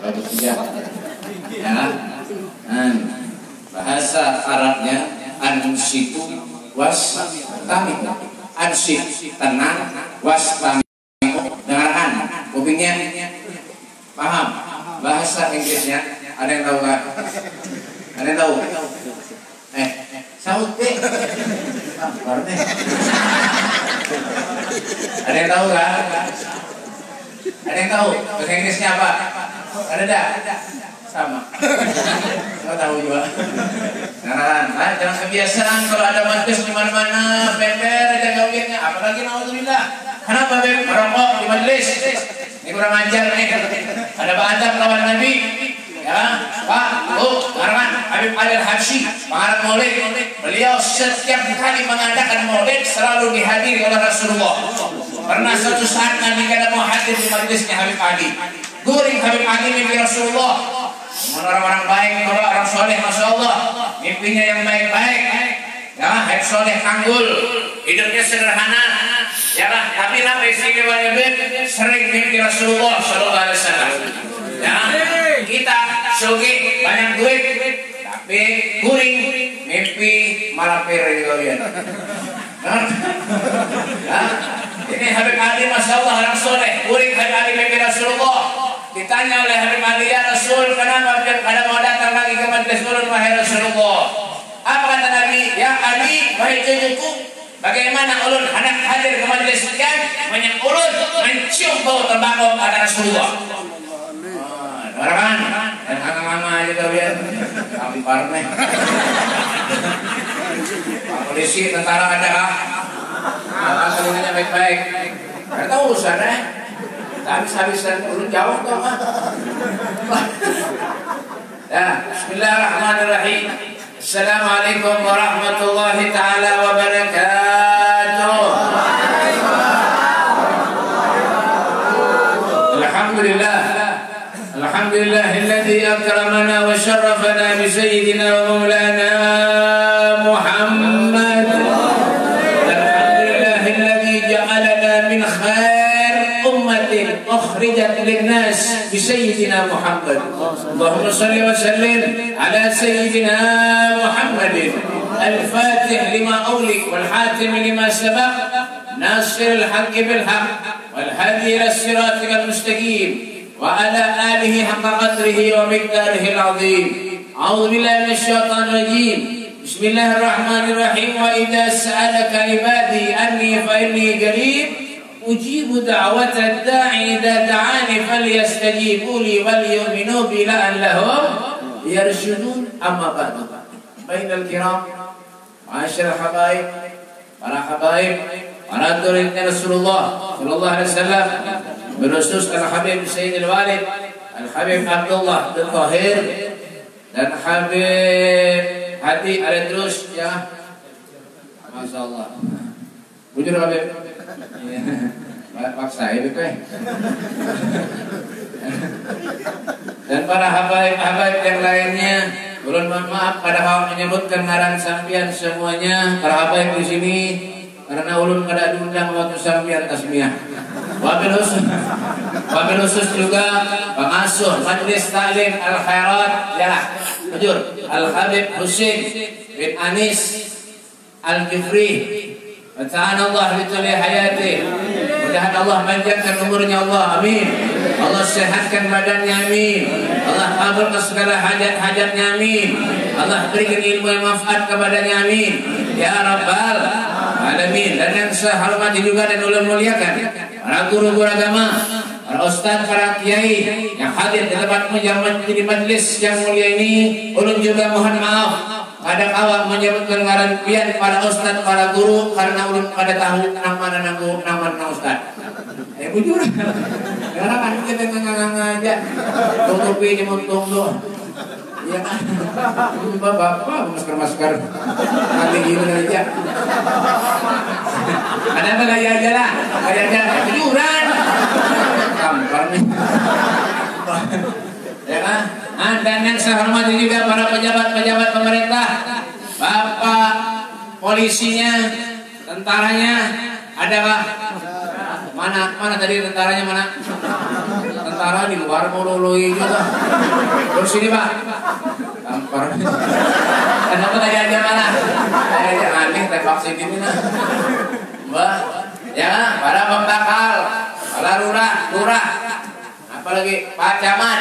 bagus juga. Ya. Bahasa Arabnya ansitu wastami. Ansip tenang, wastami dengarkan. Kupingnya paham. Bahasa Inggrisnya ada yang tahu nggak? Ada yang tahu? Saud deh. Ada yang tahu nggak? Ada yang tahu? Bahasa Inggrisnya apa? Ada dah? Sama. Nggak tahu juga. Nah, jangan kebiasaan kalau ada majlis di mana-mana, beber aja gaulnya. Apalagi naudzubillah. Kenapa beb? Merokok di majlis. Ini kurang ajar nih. Ada adab lawan Nabi. Ya, Pak, Bu, Arman, Habib Ali Al-Habsyi, pengarang maulid. Beliau setiap kali mengadakan maulid selalu dihadiri oleh Rasulullah. Pernah suatu saat Nabi kada mau hadir di majlisnya Habib Ali. Guring Habib Ali mimpi Rasulullah. Orang-orang baik, orang soleh, masya Allah. Mimpinya yang baik-baik. Ya, Habib soleh kanggul, hidupnya sederhana. Ya lah, tapi nabi sering mimpi Rasulullah Sallallahu Alaihi Wasallam. Ya, kita sugi banyak duit, tapi guring mimpi malah pir kalian. Ini Habib Ali, masya Allah, orang soleh. Guring Habib Ali mimpi Rasulullah. Ditanya oleh Habib Ali, ya Rasul, kenapa kada mau datang lagi ke majlis ulun wahai Rasulullah? Apa kata Nabi? Ya Ali, wahai cucuku, bagaimana ulun hendak hadir ke majlis sekian, banyak ulun mencium bau tembakau ada Rasulullah. Orang dan mama aja kalian, kami parmeh. Polisi, tentara ada, apa telinganya baik-baik. Tidak tahu urusannya. Habis-habisan ulun jawab tuh mah. Ya, Bismillahirrahmanirrahim. Assalamualaikum warahmatullahi taala wabarakatuh. Alhamdulillah. Alhamdulillahilladzi akramana wa syarrafana bi sayyidina wa maulana Muhammad. Alhamdulillahilladzi ja'alana min khair ummatin ukhrijat lin-nas bi sayyidina Muhammad. Allahumma shalli wa sallim ala sayyidina Muhammadin al-fatih lima awlik wal hatim lima sabaq nasir al-haqqi bil haqq wal hadi ila siratikal mustaqim وعلى آله حق قدره ومقداره العظيم. أعوذ بالله من الشيطان الرجيم. بسم الله الرحمن الرحيم. وإذا سألك عبادي أني فإني قريب أجيب دعوة الداعي إذا دعاني فليستجيبوا لي وليؤمنوا بي لعلهم يرشدون. أما بعد، بين الكرام معاشر الحبايب، para habaib, para muridnya Rasulullah sallallahu alaihi wasallam, berkhusus Al-Habib Sayyidil Walid Al-Habib Abdullah bin Tahir dan Habib Hadi Al-Idrus, ya Masya Allah. Bujur Habib paksa Habib dan para habaib-habaib yang lainnya. Ulun maaf pada kau menyebutkan ngaran sampian semuanya para habaib di sini karena ulun kada diundang waktu sampian tasmiyah. Wabil khusus juga pengasuh Majlis Ta'lim Al-Khairat, ya jujur, Al-Habib Husin bin Anis Al-Jufri. Ta'ala bituli hayati. Mudah-mudahan Allah panjangkan umurnya, Allah, amin. Allah sehatkan badannya, amin. Allah kabulkan segala hajat-hajatnya, amin. Allah berikan ilmu yang manfaat kepadanya, amin. Ya Rabbal Alamin. Dan yang saya hormati juga dan ulun muliakan para guru-guru agama, para ustaz, para kiai yang hadir di tempat di majlis yang mulia ini. Ulun juga mohon maaf kadang awak menyebutkan ngaran pian para ustaz, para guru karena ulun kada tahu nama ustaz. Bujur. Sekarang kan kita nganga-nganga aja. Tutupi ini muntung doang. Iya kan? Bapak masker-masker nanti gini aja. Ada apa gaya aja lah? Gaya aja kejuran. Kampar nih. Ya kan? Dan yang saya hormati juga para pejabat-pejabat pemerintah, bapak polisinya, tentaranya, ada pak? Mana tadi tentaranya mana? Tentara di luar mulului juga. Terus sini Pak. Tampar. Kenapa tadi aja mana? Aja aneh tembak sini nah. Mbak, ya para pembakal, para lurah, apalagi Pak Camat,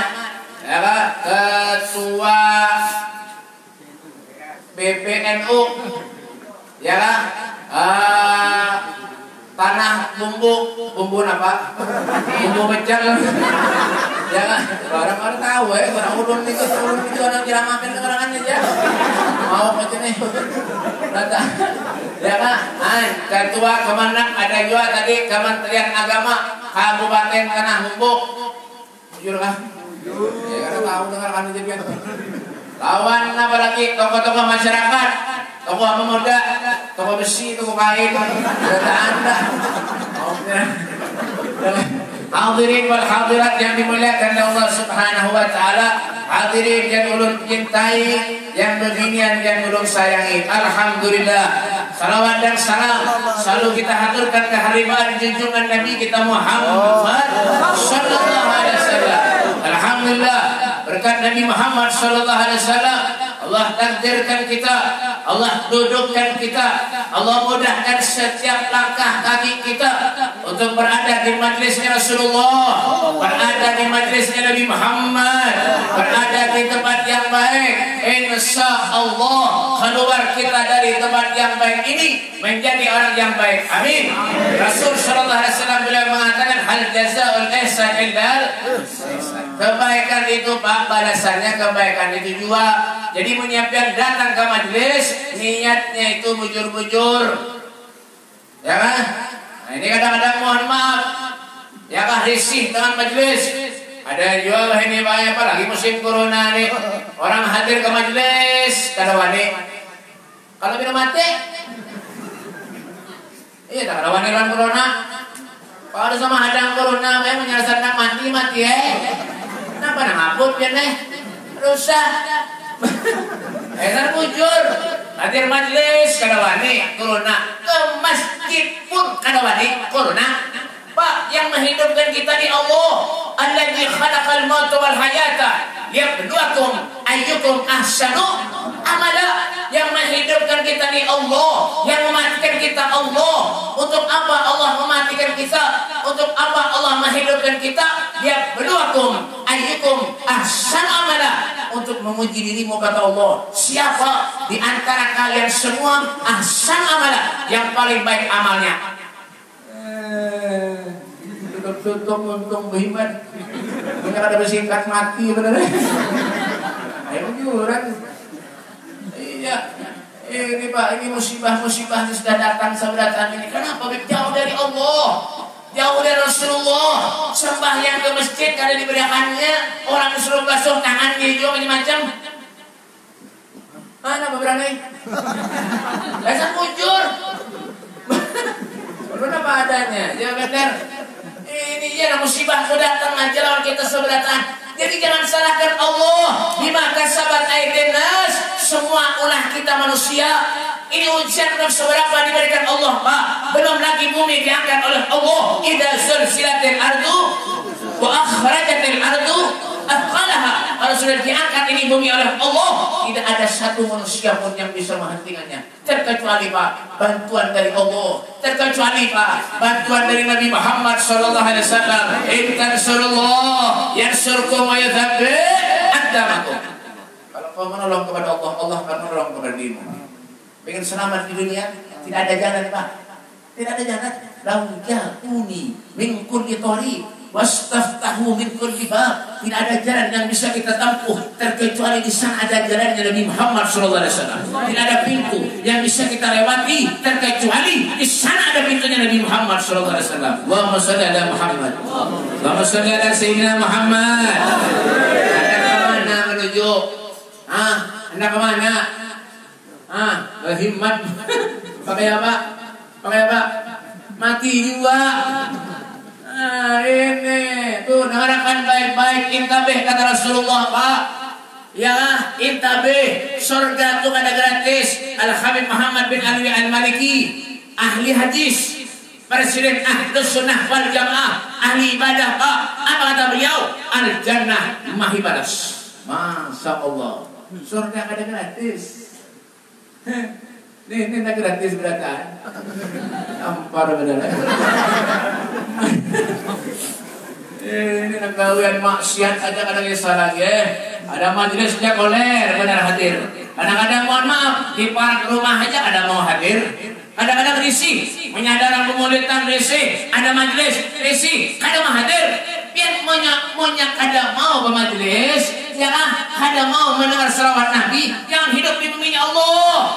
ya Pak, ketua BPNU, ya Pak. Tanah bumbu apa? Bumbu pecel. Ya kan? Orang-orang tahu ya, orang udun itu orang kira makan keterangan aja. Mau aja nih. Ya kan? Ketua Kemenang ada juga tadi Kementerian Agama Kabupaten Tanah Bumbu. Jujur kan? Ya karena tahu dengarkan aja biar. Lawan apa lagi tokoh-tokoh masyarakat, tokoh pemuda, tokoh besi, tokoh kain, ada anda. Hadirin wal hadirat yang dimuliakan oleh Allah Subhanahu wa taala, hadirin yang ulun cintai, yang beginian yang ulun sayangi. Alhamdulillah, salawat dan salam selalu kita haturkan kehadiran junjungan Nabi kita Muhammad sallallahu alaihi wasallam. Alhamdulillah, berkat Nabi Muhammad sallallahu alaihi wasallam Allah takdirkan kita, Allah dudukkan kita, Allah mudahkan setiap langkah kaki kita untuk berada di majlisnya Rasulullah, berada di majlisnya Nabi Muhammad, berada di tempat yang baik. Insya Allah keluar kita dari tempat yang baik ini menjadi orang yang baik. Amin. Rasul sallallahu alaihi wasallam beliau mengatakan hal jazaa'ul ihsan illal kebaikan itu Pak, balasannya kebaikan itu juga. Jadi menyiapkan datang ke majelis, niatnya itu bujur-bujur, ya kan? Nah ini kadang-kadang mohon maaf, ya kan risih dengan majelis. Ada juga ini Pak, apalagi musim corona nih, orang hadir ke majelis, kada wani. Kalau minum mati, iya tak kada wani lawan corona. Kalau sama hadang corona, memang menyelesaikan mati Kenapa nak ngaput ya nih? Rusak. Enak bujur, hadir majelis kada wani corona, ke masjid pun kada wani corona. Pak, yang menghidupkan kita di Allah, Alladzi khalaqal mauta wal hayata liyabluwakum ayyukum ahsanu amala. Yang menghidupkan kita di Allah, yang mematikan kita Allah. Untuk apa Allah mematikan kita? Untuk apa Allah menghidupkan kita? Liyabluwakum ayyukum ahsanu amala. Untuk menguji dirimu kata Allah, siapa di antara kalian semua ahsan amala, yang paling baik amalnya. Tutup untung berhimat. Ini ada bersingkat mati benar. Ayo juran. Iya. Ini Pak, ini musibah-musibah yang sudah datang sebelah ini. Kenapa jauh dari Allah? Jauh dari Rasulullah, sembahyang ke masjid kada diberikannya, orang disuruh basuh tangannya juga macam-macam. Mana berani? Dasar bujur. Belum apa adanya, ya benar. Ini ya musibah sudah datang aja lawan kita sebelah. Jadi jangan salahkan Allah. Bima kasabat aydin nas, semua ulah kita manusia. Ini ujian belum seberapa diberikan Allah, Pak. Belum lagi bumi diangkat oleh Allah. Idza zulzilatil ardu wa akhrajatil ardu athqalaha. Kalau sudah diangkat ini bumi oleh Allah, tidak ada satu manusia pun yang bisa menghentikannya. Terkecuali Pak, bantuan dari Allah. Terkecuali Pak, bantuan dari Nabi Muhammad sallallahu alaihi wasallam. In tansurullah yansurkum wa yuthabbit aqdamakum. Kalau kau menolong kepada Allah, Allah akan menolong kepada dirimu. Pengen selamat di dunia, tidak ada jalan Pak. Tidak ada jalan. Lau ja'uni min kulli thariq wastaftahu min kulli bab. Tidak ada jalan yang bisa kita tempuh terkecuali di sana ada jalannya Nabi Muhammad sallallahu alaihi wasallam. Tidak ada pintu yang bisa kita lewati terkecuali di sana ada pintunya Nabi Muhammad sallallahu alaihi wasallam. Allahumma shalli ala Muhammad. Allahumma shalli ala sayyidina Muhammad. Anda ke mana menuju? Anda ke mana? Berhimmat. Pakai apa? Mati juga. Ini tuh dengarkan baik-baik, intabih kata Rasulullah Pak. Ya, intabih, surga tuh ada gratis. Al-Habib Muhammad bin Alwi Al-Maliki, ahli hadis, Presiden Ahlus Sunnah wal Jamaah, ahli ibadah Pak. Apa kata beliau? Al Jannah Mahibadas. Masya Allah. Surga ada gratis. Ini gratis berata. Ampar benar. Ini nagawian maksiat aja kadang salah ya. Ada majelisnya koler benar hadir. Kadang-kadang mohon maaf di park rumah aja ada mau hadir. Kadang-kadang risih, menyadara pemulitan risih, ada majelis risih, kadang mau hadir. Biar monya kadang mau bermajelis, ya kan? Kadang mau mendengar selawat Nabi, yang hidup di bumi Allah.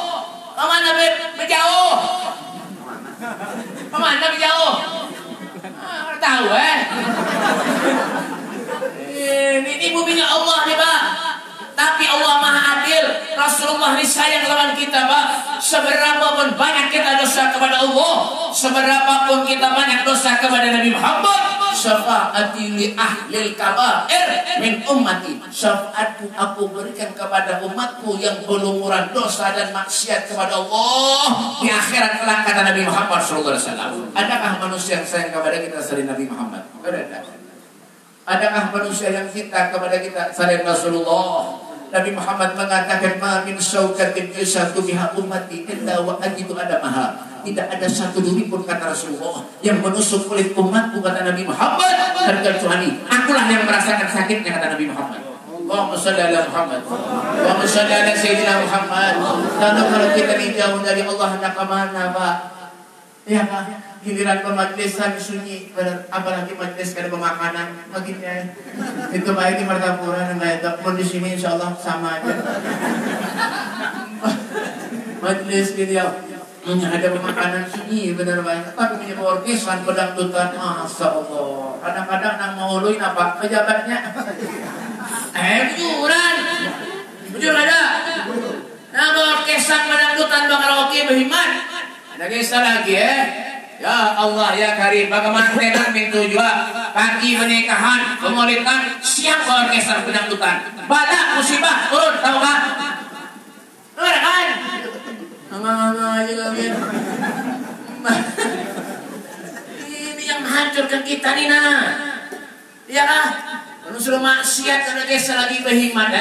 Kemana berjauh? Kemana berjauh? Tahu ini buminya Allah nih Pak. Tapi Allah Maha Adil. Rasulullah ini sayang lawan kita Pak. Seberapapun banyak kita dosa kepada Allah, seberapapun kita banyak dosa kepada Nabi Muhammad, syafaati li ahlil kabair min ummati, syafaatku aku berikan kepada umatku yang berlumuran dosa dan maksiat kepada Allah di akhirat kelak, kata Nabi Muhammad SAW. Adakah manusia yang sayang kepada kita selain Nabi Muhammad? Adakah manusia yang cinta kepada kita selain Rasulullah? Nabi Muhammad mengatakan, "Ma min syaukatin yusatu biha ummati illa wa ajidu adamaha." Tidak ada satu duri pun, kata Rasulullah, yang menusuk kulit umatku, kata Nabi Muhammad, terkecuali akulah yang merasakan sakitnya, kata Nabi Muhammad. Allahumma shalli ala Muhammad. Allahumma shalli ala Sayyidina Muhammad. Kalau kita ini jauh dari Allah, hendak kemana Pak? Ya Pak, giliran pemajlisan sunyi, apalagi majlis kada pemakanan, begini itu baik di Martapura, nggak ada pun di sini, insya Allah sama aja. Majlis gitu ya, ada pemakanan sunyi, benar baik. Tapi punya orkesan pedangdutan, masya Allah. Kadang-kadang nang mau luin apa pejabatnya? Bujur ada. Nah, orkesan pedangdutan bakal oke berhimat. Ada kisah lagi ya Allah ya Karim, bagaimana tenan pintu juga pagi pernikahan pemulitan siap orkestra pedangdutan, bala musibah turun, tahu kan? Luar kan? Ini yang menghancurkan kita nih nah, ya kan? Suruh maksiat karena kisah lagi berhimat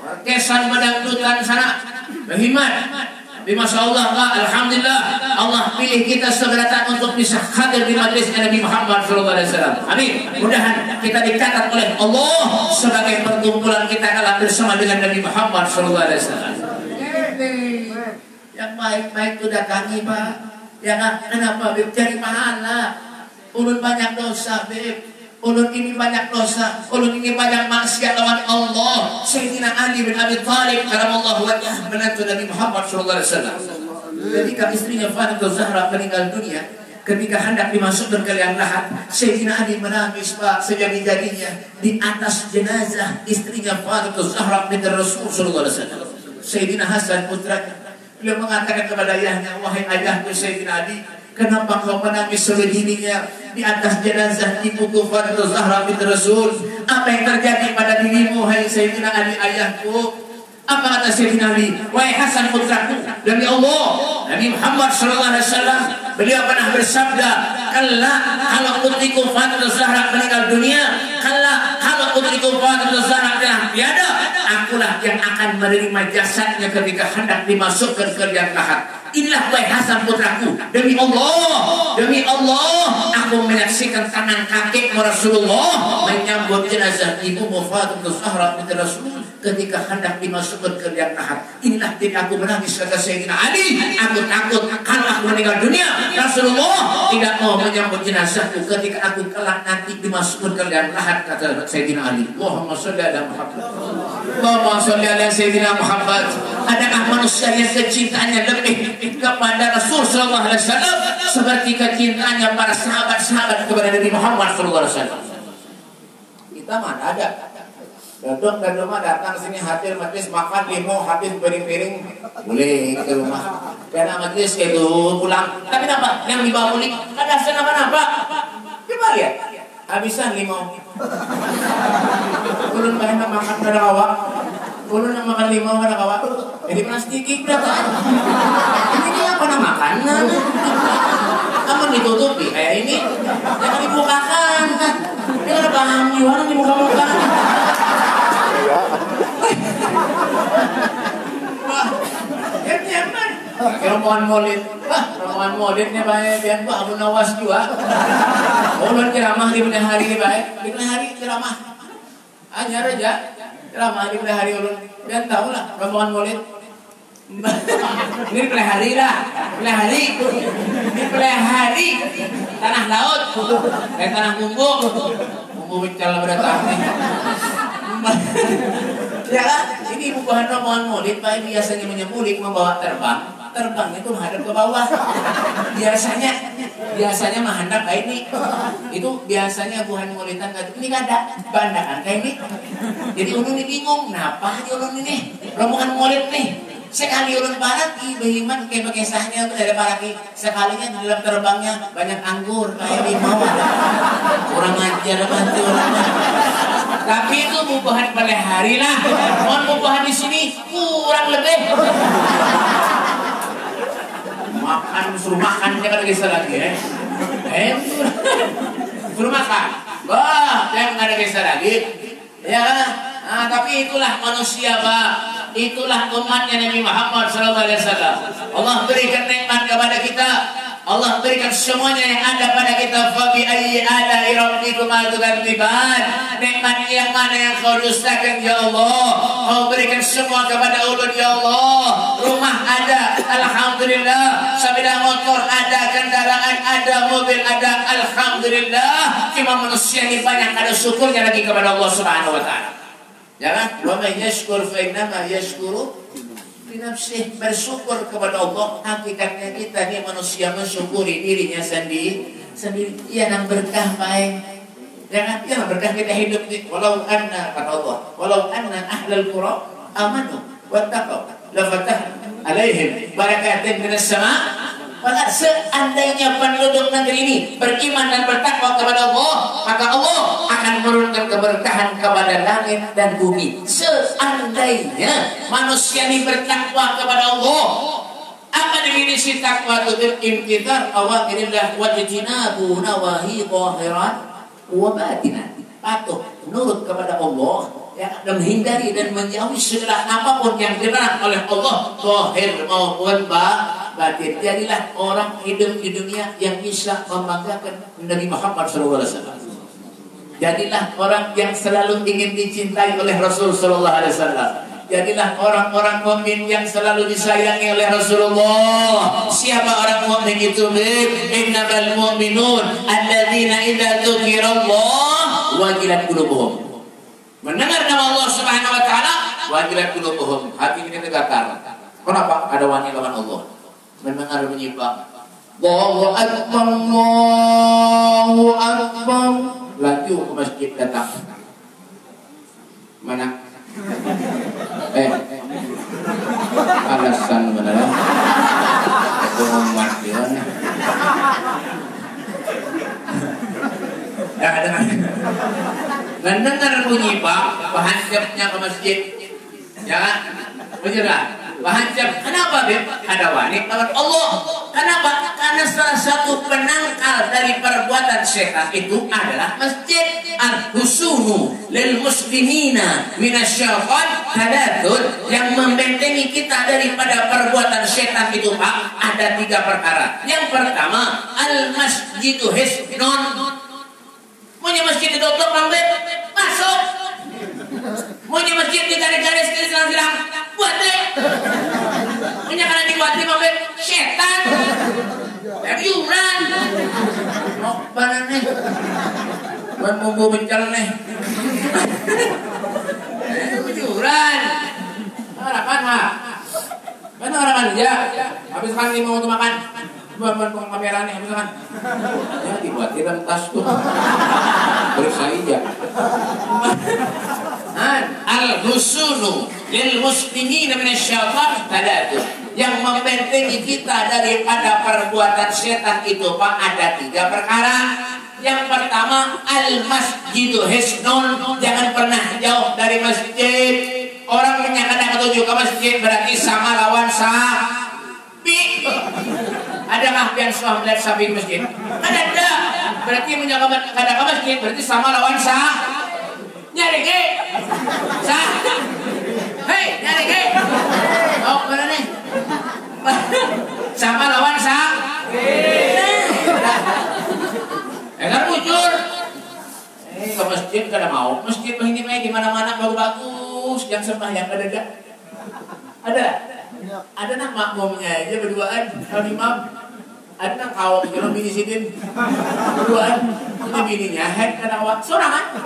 orkestra pedangdutan sana berhimat. Tapi Masya Allah, Alhamdulillah, Allah pilih kita seberatan untuk bisa hadir di majlis Nabi Muhammad SAW. Amin. Mudah-mudahan kita dicatat oleh Allah sebagai perkumpulan kita kala bersama dengan Nabi Muhammad SAW. Yang baik-baik itu datangi Pak. Ya kan? Kenapa Bib? Cari pahala. Ulun banyak dosa Bib. Ulun ini banyak dosa, ulun ini banyak maksiat lawan Allah. Sayyidina Ali bin Abi Thalib karamallahu wajhah, menantu Nabi Muhammad SAW. Ketika istrinya Fatimah Zahra meninggal dunia, ketika hendak dimasukkan ke liang lahat, Sayyidina Ali menangis Pak sejadi-jadinya di atas jenazah istrinya Fatimah Zahra binti Rasul SAW. Sayyidina Hasan putranya, beliau mengatakan kepada ayahnya, "Wahai ayahku Sayyidina Ali, kenapa kau menangis sedih-sedihnya di atas jenazah ibuku Fatimah Zahra binti Rasul? Apa yang terjadi pada dirimu, hai Sayyidina Ali ayahku?" Apa kata Sayyidina Ali? "Wahai Hasan putraku, demi Allah, Nabi Muhammad SAW, beliau pernah bersabda, kalla kalau putriku Fatimah Zahra meninggal dunia, kalla kalau putriku Fatimah Zahra telah tiada, akulah yang akan menerima jasadnya ketika hendak dimasukkan ke liang lahat. Inilah wahai Hasan putraku, demi Allah, aku menyaksikan tangan kakekmu Rasulullah menyambut jenazah ibu Fatimah Zahra binti Rasul ketika hendak dimasukkan ke liang lahat. Inilah diri aku menangis," kata Sayyidina Ali. "Aku takut kalau aku meninggal dunia, Rasulullah tidak mau menyambut jenazahku ketika aku kelak nanti dimasukkan ke liang lahat," kata Sayyidina Ali. Allahumma sholli ala Muhammad. Allahumma sholli ala Sayyidina Muhammad. Adakah manusia yang kecintaannya lebih kepada Rasul sallallahu alaihi wasallam seperti kecintaannya para sahabat-sahabat kepada Nabi Muhammad sallallahu alaihi wasallam? Kita mana ada? Dadong dan rumah datang sini hadir majlis makan limo, habis piring-piring boleh ke rumah. Karena majlis itu pulang. Tapi apa? Yang dibawa mulik kada apa? Coba lihat. Habisan limo. Ulun banyak makan kada awak. Ulun yang makan limo kada awak. Jadi plastik berapa? Ini dia apa makanan? Aman ditutupi kayak ini, jangan dibukakan kan. Ini ada paham gimana dibuka-buka. Wah, nyaman. Rombongan maulid, rombongan maulidnya baik, biar gua Abu Nawas juga. Ulun ceramah di benar hari ini baik, di benar hari ceramah. Anyar aja, ceramah di benar hari ulun. Biar tahu lah rombongan maulid. Ini pelihari lah, pelihari, ini pelihari tanah laut, kayak tanah bumbu bicara berdatang nih. Ya kan, ini bukan rombongan maulid, Pak biasanya menyembunyi membawa terbang. Terbangnya itu menghadap ke bawah. Biasanya menghadap kayak ini. Itu biasanya buhan maulidan ini kan ada bandakan kayak ini. Jadi ulun ini bingung, kenapa aja ulun ini rombongan maulid nih. Sekali ulun paraki, behiman kayak kisahnya dari paraki. Sekalinya di dalam terbangnya banyak anggur kayak limau. Kurang ajar banget orangnya. Tapi itu bubuhan pada hari lah. Mohon bubuhan di sini kurang lebih. Makan suruh makan jangan lagi lagi ya. Suruh makan. Wah, jangan ada kisah lagi. Ya kan? Nah, tapi itulah manusia, Pak. Itulah umatnya Nabi Muhammad SAW. Allah berikan nikmat kepada kita. Allah berikan semuanya yang ada pada kita. Fabi ayyi ala'i rabbikuma tukadziban. Nikmat yang mana yang kau dustakan ya Allah? Kau berikan semua kepada ulun ya Allah. Rumah ada, alhamdulillah. Sepeda motor ada, kendaraan ada, mobil ada, alhamdulillah. Cuma manusia ini banyak ada syukurnya lagi kepada Allah Subhanahu wa taala. Ya kan? Wa may yashkur fa innama yashkuru binafsih. Bersyukur kepada Allah. Hakikatnya kita ini manusia mensyukuri dirinya sendiri. Iya nang berkah baik. Jangan ya berkah kita hidup di walau anna kata Allah. Walau anna ahlal qura amanu wattaqau la fatahna alaihim barakatin minas sama'. Maka seandainya penduduk negeri ini beriman dan bertakwa kepada Allah, maka Allah akan menurunkan keberkahan kepada langit dan bumi. Seandainya manusia ini bertakwa kepada Allah, apa definisi takwa itu? Imtithal awamirillah wa ijtinabu nawahi zahiran wa batinan. Patuh nurut kepada Allah ya, dan menghindari dan menjauhi segala apapun yang dilarang oleh Allah, zahir maupun batin. Jadilah orang hidup di dunia yang bisa membanggakan Nabi Muhammad SAW. Jadilah orang yang selalu ingin dicintai oleh Rasul SAW. Jadilah orang-orang mukmin yang selalu disayangi oleh Rasulullah. Siapa orang mukmin itu? Innamal mu'minun alladzina idza dzukirallah wajilat qulubuhum. Mendengar nama Allah Subhanahu wa taala, wajilat qulubuhum. Hati kita getar. Kenapa? Ada wani lawan Allah. Mendengar menyimpang. Allahu akbar, Allahu akbar. Laju ke masjid datang. Mana? Alasan beneran. Umat dia. Ya ada. Mendengar bunyi Pak, bahanjabnya ke masjid. Ya kan? Benar. Bahanjab. Kenapa, Beb? Ada wanita lawan Allah. Kenapa? Karena salah satu penangkal dari perbuatan setan itu adalah masjid. Al-husunu lil muslimina minasyaitan tadatun. Yang membentengi kita daripada perbuatan setan itu, Pak, ada 3 perkara. Yang pertama, al-masjidu hisnun. Punya masjid ditutup, Bang Beb, masuk. Punya masjid di garis-garis silang-silang, buat deh. Punya karena dibuat di Bang Beb, setan. Yang yuran. Mau banan nih. Buat bumbu bencel nih. Yuran. Harapan, Pak. Mana harapan ya? Habis makan nih mau makan. Buat kamera nih habis makan. Ya dibuat di dalam tas tuh. Periksa aja. Al-husunu lil muslimina minasyaitan tadatun. Yang membentengi kita daripada perbuatan setan itu, Pak, ada 3 perkara. Yang pertama, al-masjidu hisnun. Jangan pernah jauh dari masjid. Orang yang kadang menuju ke masjid berarti sama lawan sapi. Adakah pian suah melihat sapi di masjid? Kan ada. Berarti menjaga ke masjid berarti sama lawan sah. Nyari ke? Sah. Hei, nyari ke? Oh, mana nih? Sama lawan sah. Kan bujur. Ke masjid kada mau. Masjid begini di mana-mana bagus-bagus, yang sembahyang ada. Ada nak makmumnya aja berduaan kalau imam. Ada nak kawam kalau bini sidin berduaan. Ini bininya head kana awak sorangan.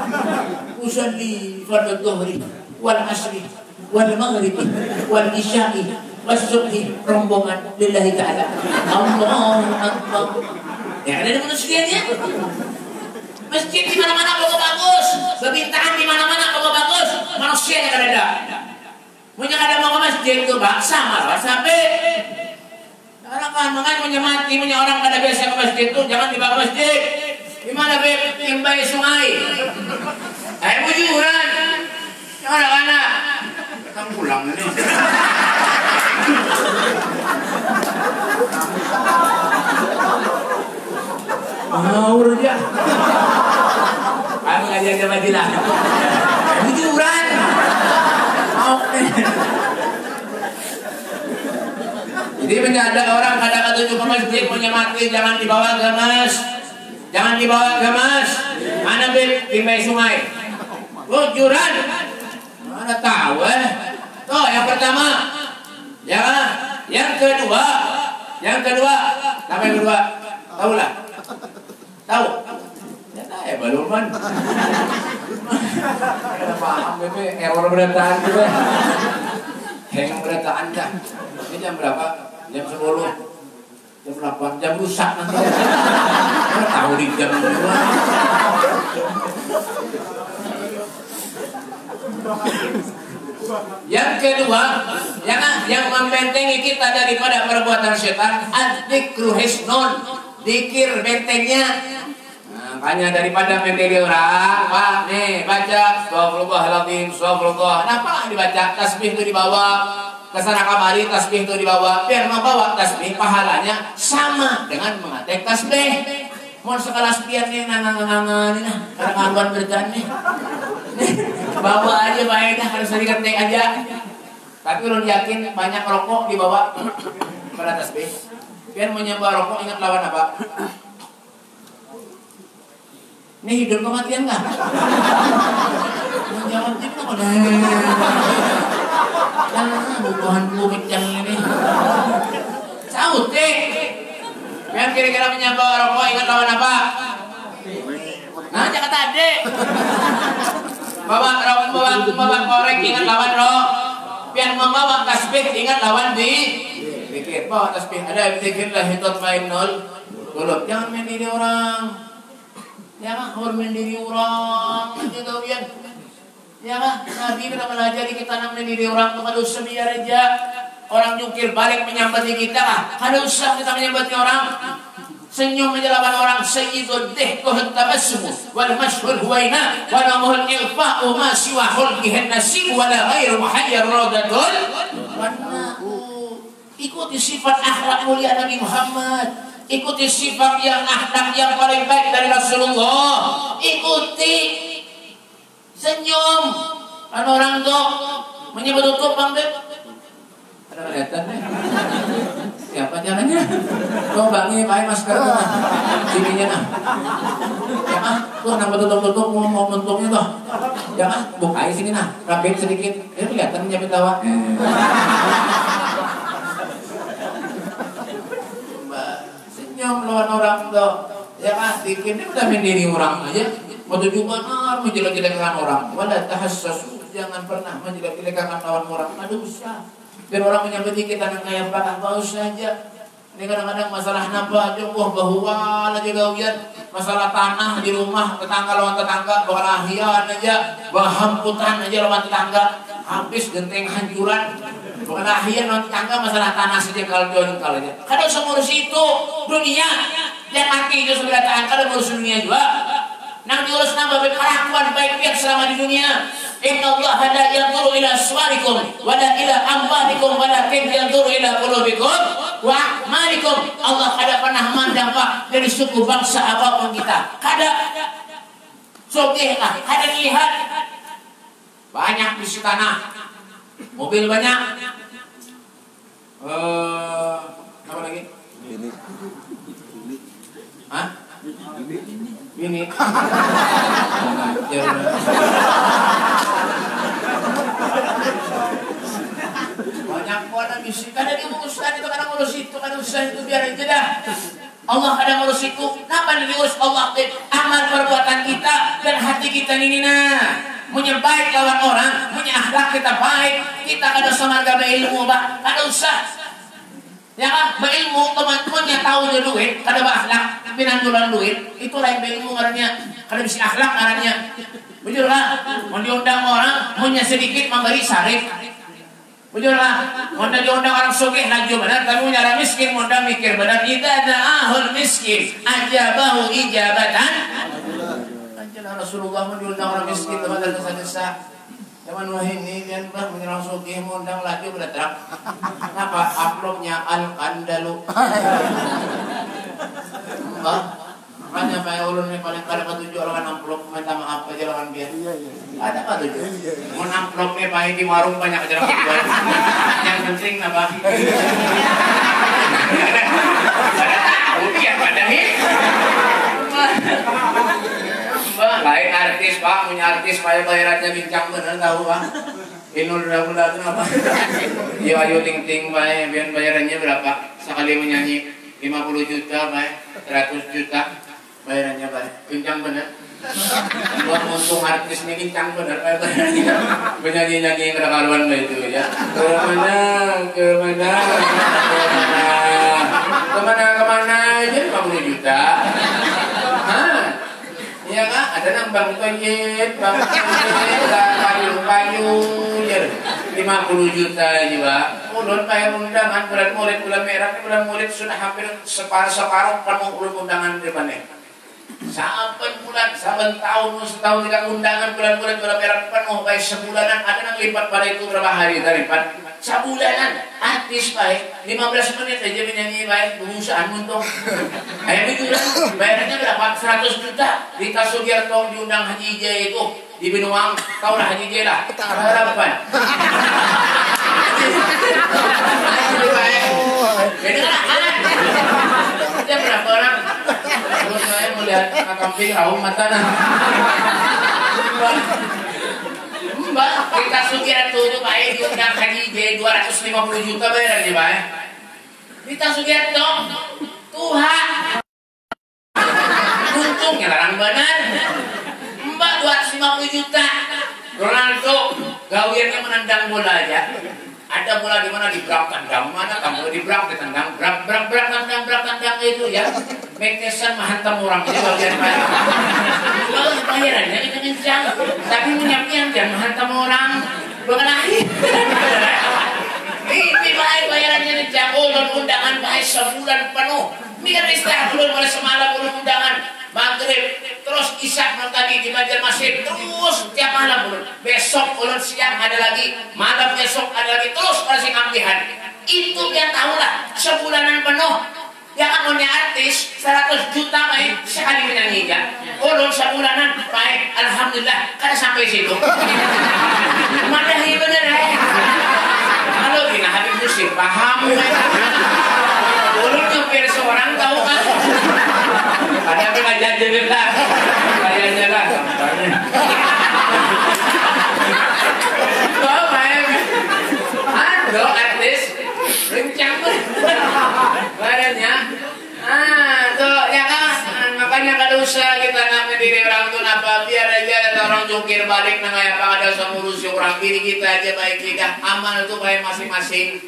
Usalli fardhu dhuhri wal asri wal maghribi wal isya'i was subhi rombongan lillahi ta'ala. Allahu akbar. Ya ada manusianya. Masjid di mana-mana bagus, bebintangan di mana-mana bagus, manusianya kada ada. Punya kada mau ke masjid itu bak sama lah sampai orang kan mengan menyemati punya orang kada biasa ke masjid itu jangan dibawa ke masjid. Di mana be timbai sungai. Ayo bujuran. Anak-anak kita pulang nih. Mau dia. Kami ngajar ke Madinah. Bujuran. Oke. Jadi ada orang kadang ketujuh ke masjid punya mati jangan dibawa ke mas. Jangan dibawa ke mas. Mana timbai sungai. Bujuran. Mana tahu Tuh yang pertama. Ya. Yang kedua. Apa yang kedua? Tahu lah. Tahu? Ya belum kan. Ada paham bebe, error berataan juga. Hang berataan dah. Ini jam berapa? Jam 10. Jam 8, jam rusak nanti. Mana tahu di jam 2. Yang kedua, yang membentengi kita daripada perbuatan setan, adzikru hisnun, zikir bentengnya. Makanya daripada mendiri orang, Pak, nih baca Astagfirullahaladzim, Astagfirullah. Kenapa dibaca? Tasbih itu dibawa ke sana kamari, tasbih itu dibawa. Biar membawa tasbih pahalanya sama dengan mengatek tasbih. Mau sekelas biar nih nangan nih, karena ngaruan berjalan nih. Bawa aja baik dah, harus diketek aja. Tapi ulun yakin banyak rokok dibawa pada tasbih. Biar menyembah rokok ingat lawan apa? Ini hidup kematian nggak? Menjawab itu apa? Bukan bukit yang ini. Saud deh. Biar kira-kira menyembah rokok ingat lawan apa? Nah, jangan tadi. Bawa korek ingat lawan roh. Biar membawa tasbih ingat lawan di pikir. Bawa tasbih ada zikirlah hitot mainul. Golok jangan main diri orang. Ya kan, hormat diri orang aja tau ya. Ya kan, Nabi pernah melajari kita namanya diri orang tuh kalau biar aja orang jungkir balik menyambati kita lah. Kalau usah kita menyambati orang. Senyum menjelaban orang sayyidud dhihkuh tabassum wal mashhur huwaina wa namuhul ilfa'u ma siwa hulkihin nasib wa la ghairu muhayyar radatul. Ikuti sifat akhlak mulia Nabi Muhammad. Ikuti sifat yang akhlak yang paling baik dari Rasulullah. Ikuti. Senyum. Kan orang tuh menyebut tutup bang deh. Ada kelihatan deh. Siapa caranya? Tuh bangi pakai masker tuh. Sininya nah. Ya ah, tuh nambah tutup mau bentuknya tuh. Ya ah, bukai sini nah. Rapin sedikit. Dia kelihatan menyebut tawa. Melawan orang tuh ya kan bikin dia udah mendiri orang aja mau tujuh benar menjelek-jelekan orang wala tahassus jangan pernah menjelek-jelekan lawan orang aduh usah biar orang menyambati kita dengan kayak apa bagus saja ini kadang-kadang masalah napa jumlah bahwa aja gawian masalah tanah di rumah tetangga lawan tetangga bawa lahian aja bawa hamputan aja lawan tetangga habis genteng hancuran bukan akhirnya non tangga masalah tanah saja kalau aja. Kadang semua itu dunia yang mati itu sudah tangga dan urus dunia juga. Nang diurus nama berkelakuan baik biar selama di dunia. Inna Allah la yanzuru ila suwarikum wa la ila amwalikum walakin yanzuru ila qulubikum Wa malikum. Allah kada pernah mandang Pak dari suku bangsa apapun kita. Kada. Sogeh lah, kada lihat. Banyak di tanah. Mobil banyak. Apa lagi? Bini. Hah? Bini. Banyak orang misi. Kadang dia menguruskan itu, kadang ngurus itu, kadang usaha itu biar aja dah. Allah kadang ngurus itu. Kenapa diurus Allah? Amal perbuatan kita dan hati kita ini menyebaik lawan orang, punya akhlak kita baik, kita kada samarga berilmu bah, kada usah. Ya kan, berilmu teman-temannya tahu dia duit, kada berakhlak, pinandulan duit, itu lain berilmu karena kada bisa akhlak karena. Betul lah, mau diundang orang, punya sedikit memberi sarif. Betul lah, mau diundang orang sugih laju benar, tapi punya orang miskin, mau mikir benar. Idza da'ahul miskin, ajabahu ijabatan. Rasulullah mengundang orang miskin teman dan desa-desa. Zaman ini dia menyerang sugih mengundang lagi berderak. Kenapa? Amplopnya Al-Andalu. Makanya Pak ulun ini paling kada ketujuh lawan amplop, minta maaf aja lawan biar. Ada apa tujuh? Mun amplopnya Pak di warung banyak aja orang kedua. Yang penting apa? Ada tahu dia padahin. Lain artis Pak, punya artis Pak bayarannya bincang bener tahu Pak. Inul udah apa? Yo ayo ting Pak, biar bayarannya berapa? Sekali menyanyi 50 juta Pak, 100 juta bayarannya Pak. Bincang bener. Buat untung artis ini bincang bener Pak bayarannya. Menyanyi-nyanyi kerakaruan itu ya. Kemana aja 50 juta. Hah? Iya kan? Ada nambang toilet, bang kayu, ya 50 juta aja Pak. Ulun kayak undangan bulan murid sudah hampir separuh penuh ulun undangan di mana? Saben bulan, saben tahun, setahun tidak undangan bulan merah penuh baik sebulanan ada yang lipat pada itu berapa hari lipat sebulanan artis baik 15 menit aja menyanyi baik pengusahaan untung ayam itu bayarannya berapa 100 juta Rita Sugiarto diundang Haji J itu di Benuang tahu lah Haji J lah berapa beda lah dia berapa orang terus saya melihat kambing raung mata Mbak, kita Sugiarto itu baik diundang Haji J 250 juta bayarannya baik. Kita Sugiarto Tuhan untungnya larang benar. Mbak 250 juta. Ronaldo gawiannya menendang bola aja. Ada bola di mana dibrak tendang mana kamu dibrak ditendang brak tendang itu ya. Mekesan menghantam orang itu bagian baik. Kalau bayarannya itu kencang, tapi menyampaikan jangan menghantam orang. Mengenai ini baik bayarannya kencang. Ulun undangan baik sebulan penuh. Biar istirahat ulun mulai semalam ulun undangan maghrib terus isya tadi di Banjarmasin terus tiap malam ulun. Besok ulun siang ada lagi, malam besok ada lagi terus masih ambihan. Itu biar tahulah sebulanan penuh. Yang punya artis 100 juta baik sekali menyanyi ya. Ulun sebulanan baik alhamdulillah kada sampai situ. Madahi bener kalau gina Habib Muslim paham. Ulun nyupir seorang tahu kan. Ada yang ngajak jadi lah. Kayaknya lah. Kau main. Aduh artis. Rencang pun. Badannya. Tuh ya kan. Makanya kada usah kita ngamen diri orang tuh apa. Biar aja ada orang jungkir balik nang apa ada ngurusi orang diri kita aja baik kita. Amal itu baik masing-masing.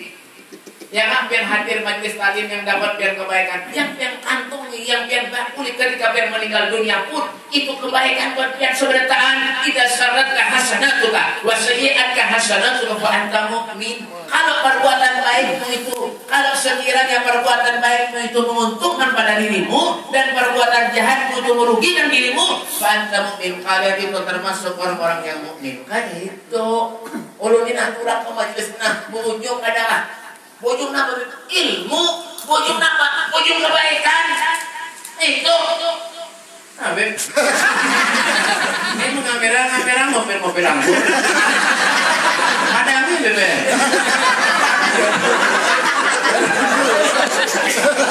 Ya kan biar hadir majelis taklim yang dapat biar kebaikan, yang kantongi, yang biar kulit ketika biar meninggal dunia pun itu kebaikan buat biar seberataan. Idza saratka hasanatuka wa sayyi'atka hasanatuka fa anta mu'min. Kalau perbuatan baikmu itu, kalau sekiranya perbuatan baikmu itu menguntungkan pada dirimu dan perbuatan jahatmu itu merugikan dirimu, fa anta mu'min. Kalian itu termasuk orang-orang yang mukmin. Kan itu ulunin aturan ke majelis nah berujung adalah bojong nama ilmu Ujung apa? Ujung kebaikan. Itu. Nah, Beb. Ini mau kamera mobil anggur. Ada ambil, Beb.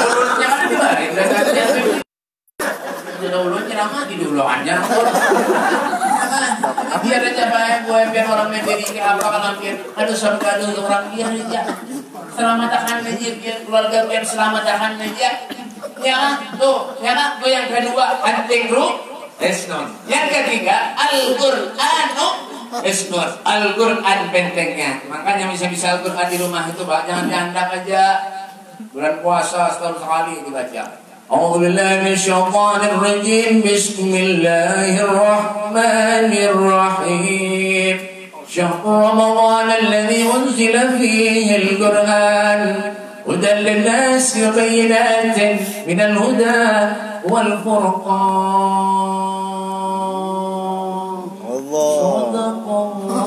Ulunnya kan dibarin. Jadi ulunnya lama di dulu aja. Biar aja biar orang memberi apa kalau biar ada surga ada orang biar aja. Selamat akan aja biar keluarga biar selamat akan aja. Ya tuh, ya kan? Tuh yang kedua anting grup Esnon. Yang ketiga Al-Qur'an Esnon. Al-Qur'an bentengnya. Makanya bisa Al-Qur'an di rumah itu Pak, jangan diandak aja. Bulan puasa setahun sekali dibaca. A'udzubillahi minasyaitonir rajim. Bismillahirrahmanirrahim. Syahrul Ramadan alladzi unzila fihi al-Qur'an hudan lin-nas wa bayyinatin minal huda wal furqan. Sadaqallah.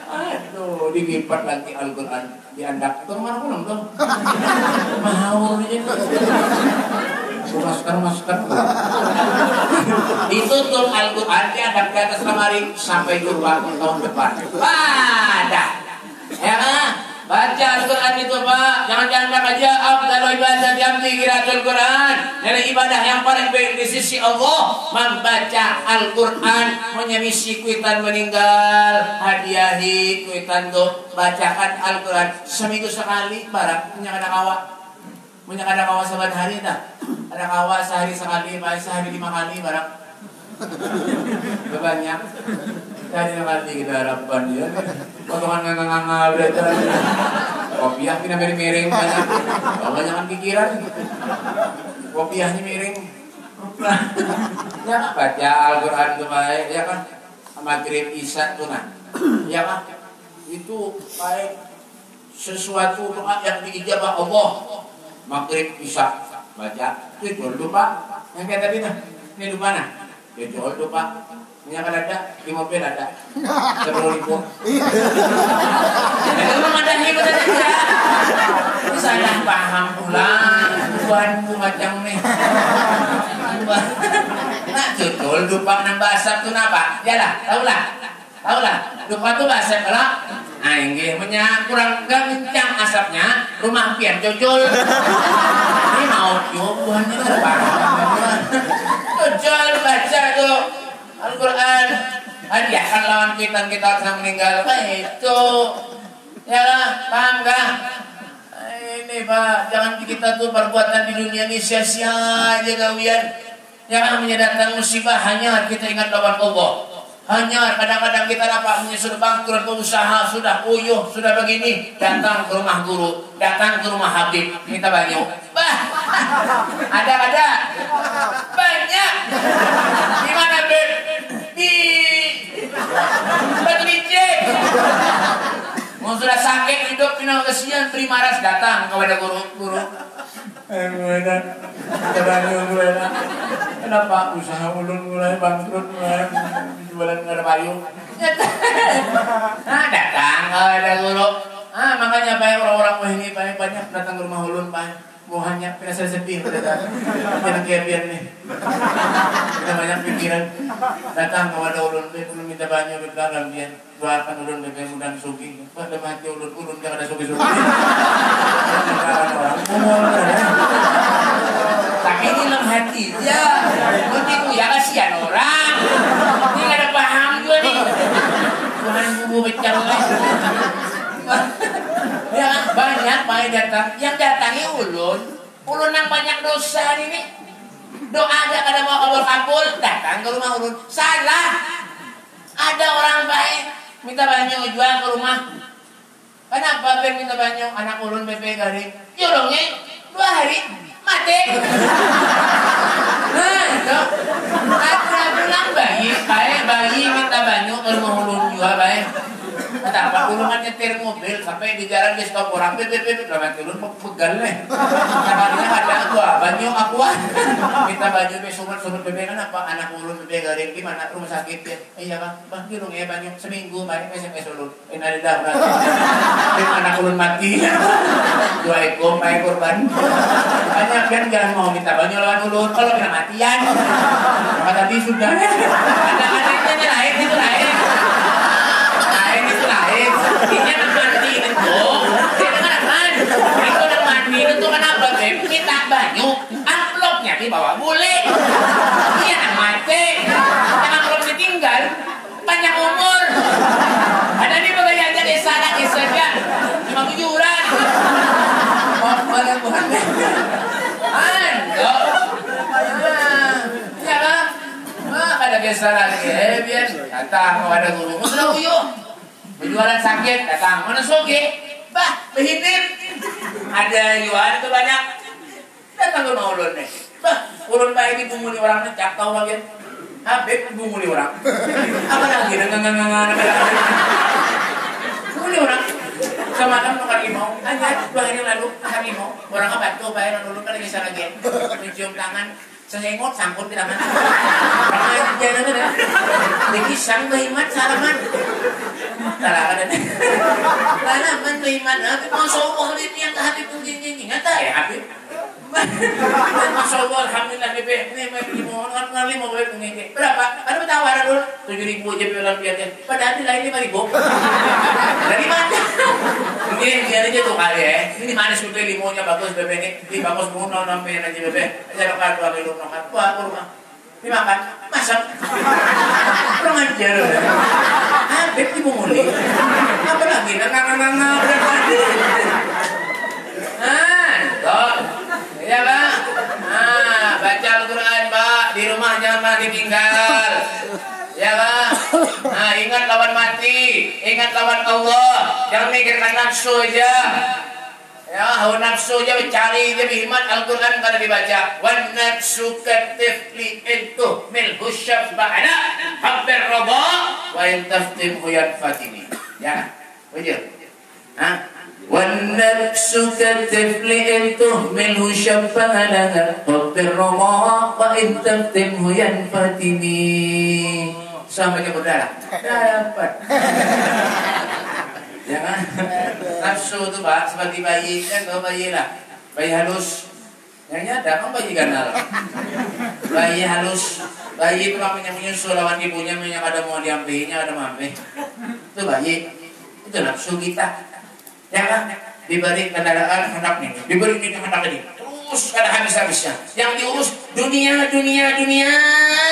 Aduh, dilipat lagi Al-Qur'an diandak. Itu mana belum tuh? Mahawur aja. Masker. Ditutup Al-Qur'an diandak di atas lemari sampai jumpa tahun depan. Dah. Ya kan? Baca Al-Quran itu Pak, jangan dianggap aja afdalul ibadah yamti qiraatul Quran. Dari ibadah yang paling baik di sisi Allah membaca Al-Quran. Menyemisi kuitan meninggal, hadiahi kuitan tuh bacakan Al-Quran seminggu sekali barang punya kada kawa saban hari dah. Ada kawa sehari sekali, sehari 5 kali barang. Banyak. Jadi nanti kita harapkan dia. Potongan ngangal belajar. Kopiah kita miring-miring banyak. Kalau jangan pikiran. Kopiahnya miring. Ya baca Al-Quran itu baik, ya kan? Maghrib Isya tuh nah. Ya kan? Itu baik sesuatu doa yang diijabah Allah. Maghrib Isya baca. Itu dulu Pak. Yang kayak tadi nah. Ini lupa nah. Dia jual tuh Pak. Minyak ada, di mobil ada. 10.000. Memang ada hiburan aja. Ini salah paham pulang. Tuhanku macam nih. Nah, betul lupa nang bahasa tuh napa? Yalah, tahulah. Lupa tuh bahasa kalau anggih menyak kurang kencang asapnya, rumah pian jojol. Ini mau Tuhan ini paham. Jojol baca tuh Al-Quran. Hadiahkan lawan kita yang meninggal. Itu ya lah, paham gak? Ini Pak, jangan kita tuh perbuatan di dunia ini sia-sia aja kawian. Jangan menyedatkan musibah hanya kita ingat lawan Allah. Hanya kadang-kadang kita dapat sudah bangkrut usaha, sudah puyuh, sudah begini, datang ke rumah guru, datang ke rumah Habib, minta banyak. Ada banyak. Di mana Beb? Di Batu Bicik. Mau sudah sakit hidup final kesian primaras datang kepada guru. Kenapa usaha ulun mulai bangkrut, mulai jualan nggak ada payung? Nah datang ada guru. Makanya banyak orang-orang ini banyak datang ke rumah ulun mau hanya saya sedih jangan kebiar nih. Kita banyak pikiran datang kepada ulun minta banyak berdalam dia doakan ulun bebek mudah suki. Pada mati ulun jangan ada suki. Tapi ini dalam hati ya begitu ya, kasihan orang ini gak ada paham juga nih Tuhan bubu becal ya banyak datang yang datangi ulun yang banyak dosa ini doa aja kada mau kabul datang ke rumah ulun salah. Ada orang baik minta banyak jual ke rumah. Kenapa Ben minta banyak anak ulun bebe garing yolongnya 2 hari mati. Nah itu ada pulang bayi minta banyak ke rumah ulun juga baik. Kenapa Tulungan nyetir mobil sampai di jalan dia stop orang beb lama turun pegal nih. Namanya ada gua banyu akuan. Minta baju be sumut bebe kan apa anak ulun bebe garing gimana rumah sakit ya. Iya Bang gilung ya banyu seminggu balik SMS ulun. Ini ada anak ulun mati. 2 ekor, 4 korban. Banyak kan jangan mau minta banyu lawan ulun kalau kena matian. Maka tadi sudah ada lain itu lain. Lain. Ini anak mandi itu. Dia anak mandi. Itu anak mandi itu kenapa, Beb? Minta banyu. Amplopnya dibawa bule. Ini anak mati. Yang amplop ditinggal. Panjang umur. Ada di bagaya aja desa lagi saja. 5 bujuran. Oh, banyak bukan. Ya kan? Ada desa lagi. Biar datang ada guru. Sudah uyuh. Berjualan sakit, datang, mana soge? Bah, berhitir. Ada jualan itu banyak. Datang ke rumah ulun nih. Bah, ulun baik dibunguli orang nih, cak tau lagi. Habib dibunguli orang. Apa lagi? Bunguli orang. Semalam nukar limau. Aja, 2 hari lalu, nukar limau. Orang apa tuh, bayaran ulun kan lagi salah lagi. Mencium tangan. Sengot sangkut di tangan. Orang aja ada. Dikisang behimat salaman. Talaga na. Salaman behimat. Masya Allah itu yang hati pun jinjing. Ngata ya Habib. Masya Allah alhamdulillah bebe. Ini mau ngali mau bebe ngeke. Berapa? Ada tawaran dulu. 7.000 aja bilang biarnya. Padahal nilai 5.000. Dari mana? Ini biar aja tuh kali ya. Ini manis bebe limonnya bagus bebe ini. Ini bagus bunga namanya aja bebe. Saya bakal 2 kilo makan. Wah, rumah. Dimakan, masak. Kurang ajar. Habib dibunguli. Apa lagi? Berarti. Toh. Iya, Pak. Baca Al-Quran, Pak. Di rumah jangan ditinggal. Ya, Pak. Ingat lawan mati. Ingat lawan Allah. Jangan mikirkan nafsu aja. Ya, hawa nafsu aja cari dia bihimat Al-Quran kada dibaca. Wan nafsu katifli intuh milhu syabba'ana habbir radha wa intaftim huyat fatimi. Ya, betul. Wan nafsu katifli intuh milhu syabba'ana habbir radha wa intaftim huyat fatimi. Sampai ke berdarah. Dapat. Jangan nafsu itu Pak seperti bayi kan, kalau bayi lah bayi halus yang nyata kan bayi ganal bayi halus, bayi itu namanya menyusul lawan ibunya yang ada mau diambilnya ada mampe itu bayi itu nafsu kita ya kan, diberi kendaraan hendak nih, diberi ini hendak ini terus kada habis-habisnya yang diurus dunia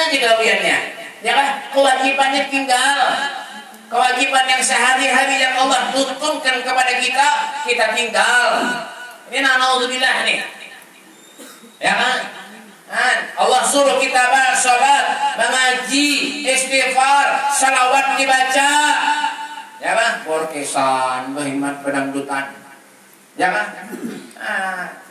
juga wiannya ya kan, kewajibannya tinggal. Kewajiban yang sehari-hari yang Allah tuntunkan kepada kita tinggal. Ini naudzubillah nih. Ya kan? Allah suruh kita salat, mengaji, istighfar, salawat dibaca. Ya kan? Borkesan, berhimat pedangdutan. Ya kan?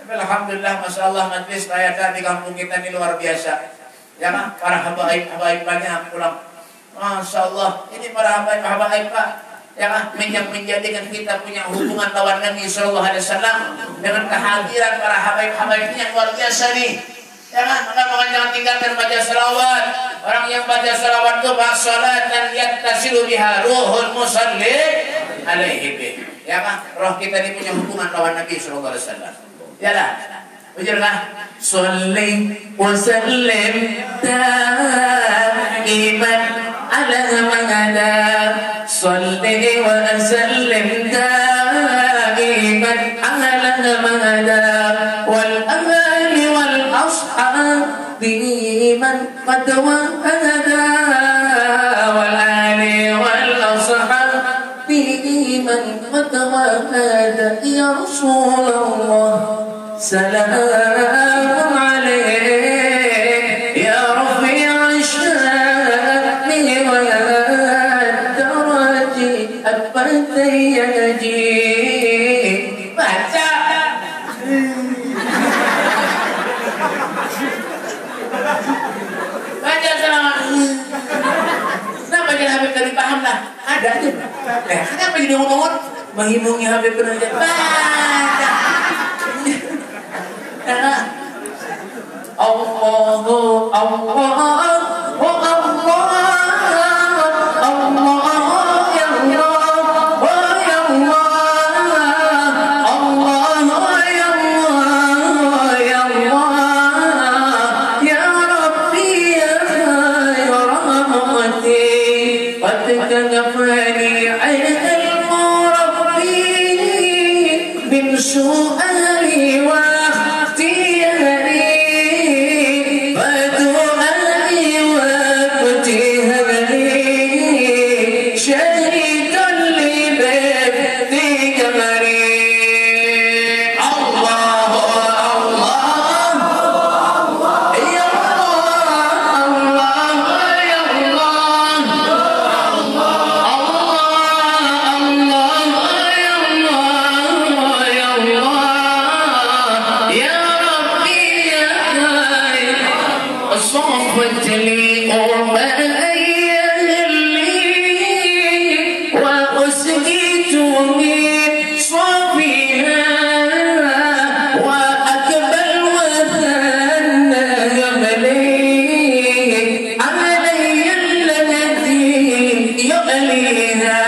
Alhamdulillah, Masya Allah, majlis rakyat di kampung kita ini luar biasa. Ya kan? Para habaib banyak pulang. Masya Allah, ini para habaib Pak yang menjadikan kita punya hubungan lawan Nabi Sallallahu Alaihi Wasallam dengan kehadiran para habaib ini yang luar biasa nih. Ya kan, maka jangan tinggalkan baca salawat. Orang yang baca salawat itu baca salat dan yattasilu biha ruhul musalli alaihi bih. Ya kan, roh kita ini punya hubungan lawan Nabi Sallallahu Alaihi Wasallam. Ya lah. Ujarlah Salli wa sallim daiman ala magada Salli wa sallim daiman ala magada wal ahli wal ashabi man qad wahada wal ahli wal ashabi man qad wahada ya Rasulullah سلام عليك يا رفيع الشأن والدرج أبت يجي baca selama kenapa jadi Habib tadi paham lah ada aja. Kenapa jadi unut? Menghimungi Habib Najat. Allahu سؤالي واختياري فدعائي وابتهالي شهيد لبث قمري الله الله يا الله يا الله صفت لي أمي وأسقيت من صفيها وأقبل وثنى جملي علي الذي يؤليها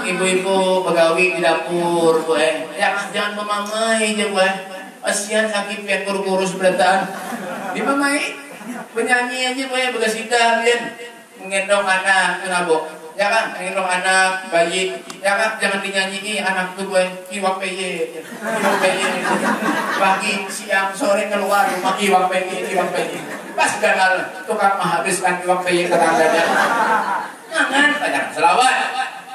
ibu-ibu pegawai di dapur, Bu. Jangan memamai aja, Bu. Kasihan sakit pihak kurus berataan. Dimamai, penyanyi aja, Bu. Begasita, biar mengendong anak, kenapa? Ya kan, mengendong anak, bayi. Ya kan, jangan dinyanyi anak tuh, Bu. Iwak peye, iwak peye. Pagi, siang, sore keluar rumah iwak peye, iwak peye. Pas gagal tukang menghabiskan iwak peye ke tangganya. Jangan, banyak selawat.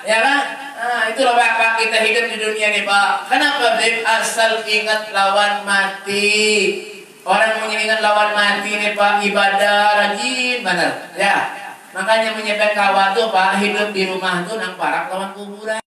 Ya kan? Nah, itulah Pak kita hidup di dunia nih, Pak. Kenapa, Beb? Asal ingat lawan mati. Orang mengingat lawan mati nih, Pak, ibadah rajin benar. Ya. Makanya menyebut kawan tuh, Pak, hidup di rumah tuh nang parak lawan kuburan.